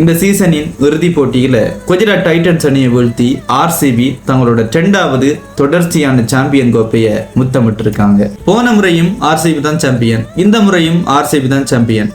இந்த சீசனின் இறுதி போட்டியில குஜராத் டைட்டன்ஸ் அணியை வீழ்த்தி ஆர்சிபி தங்களோட 2வது தொடர்ச்சியான சாம்பியன் கோப்பையை முத்தமிட்டிருக்காங்க. போன முறையும் ஆர்சிபி தான் சாம்பியன், இந்த முறையும் ஆர்சிபி தான் சாம்பியன்.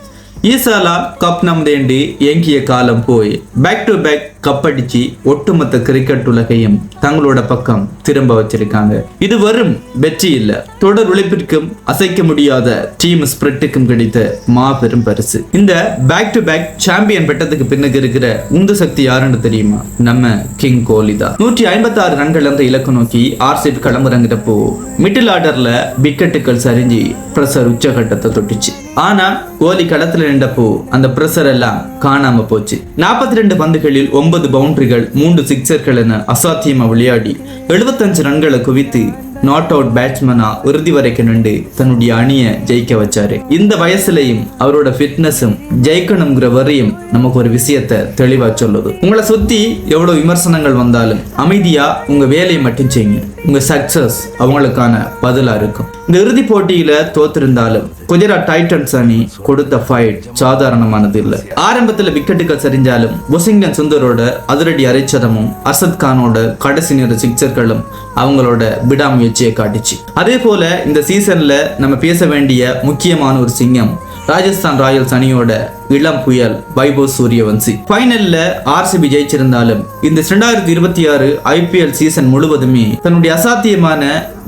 ஈசாலா கப் நம்தேண்டி ஏங்கிய காலம் போய் பேக் டு பேக் கப் அடிச்சு ஒட்டுமொத்த கிரிக்கெட் உலகையும் தங்களோட பக்கம் திரும்ப வச்சிருக்காங்க. இது வெறும் வெற்றி இல்ல, தொடர் உழைப்பிற்கும் அசைக்க முடியாத டீம் ஸ்பிரிட்டுக்கும் கிடைத்த மாபெரும் பரிசு. இந்த பேக் டு பேக் சாம்பியன் பெட்டத்துக்கு பின்னுக்கு இருக்கிற உந்து சக்தி யாருன்னு தெரியுமா? நம்ம கிங் கோலி தான். 156 ரன்கள் அந்த இலக்கு நோக்கி ஆர்சிபி களமிறங்கிட்டப்போ மிடில் ஆர்டர்ல விக்கெட்டுகள் சரிஞ்சு பிரஷர் உச்சகட்டத்தை தொட்டுச்சு. ஆனா கோலி களத்துல நின்றப்போ அந்த பிரஷர் எல்லாம் காணாம போச்சு. 42 பந்துகளில் 9 பவுண்டரிகள் 3 சிக்ஸர்கள் என அசாத்தியமா விளையாடி 75 ரன்களை குவித்து நாட் அவுட் பேட்ஸ்மேனா இறுதி வரைக்கும் நின்று தன்னுடைய அணியை ஜெயிக்க வச்சாரு. இந்த வயசுலையும் அவரோட ஃபிட்னஸும் ஜெயிக்கணுங்கிற வரையும் நமக்கு ஒரு விஷயத்தை தெளிவா சொல்லுது. உங்களை சுத்தி எவ்வளவு விமர்சனங்கள் வந்தாலும் அமைதியா உங்க வேலையை மட்டும் செய்யுங்க. உங்க சக்சஸ் அவங்களுக்கான பதிலா இருக்கும். இந்த இறுதி போட்டியில தோத்திருந்தாலும் குஜராத் டைட்டன்ஸ் அணி கொடுத்த ஃபைட் சாதாரணமானது இல்ல. ஆரம்பத்துல விக்கெட்டுகள் சரிஞ்சாலும் வாஷிங்டன் சுந்தரோட அதிரடி அரைச்சதமும் அசத் கானோட கடைசி நேர சிக்ஸர்களும் அவங்களோட விடாமுயற்சியை காட்டுச்சு. அதே போல இந்த சீசன்ல நம்ம பேச வேண்டிய முக்கியமான ஒரு சிங்கம் ராஜஸ்தான் ராயல்ஸ் அணியோட இளம் புயல் வைபவ் சூரியவன்சி. ஃபைனல்ல ஆர்சிபி ஜெயிச்சிருந்தாலும் இந்த 2026 ஐபிஎல் சீசன் முழுவதுமே தன்னுடைய அசாத்தியமான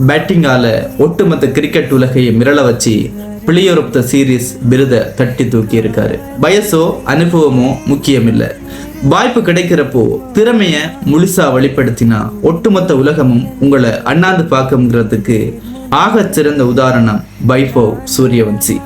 பேட்டிங்கால ஒட்டுமொத்த கிரிக்கெட் உலகையை மிரள வச்சு பிளேயர் ஆஃப் த சீரீஸ் விருதை தட்டி தூக்கி இருக்காரு. வயசோ அனுபவமோ முக்கியம் இல்ல, வாய்ப்பு கிடைக்கிறப்போ திறமைய முழுசா வெளிப்படுத்தினா ஒட்டுமொத்த உலகமும் உங்களை அண்ணாந்து பார்க்குங்கிறதுக்கு ஆக சிறந்த உதாரணம் வைபவ் சூரியவன்சி.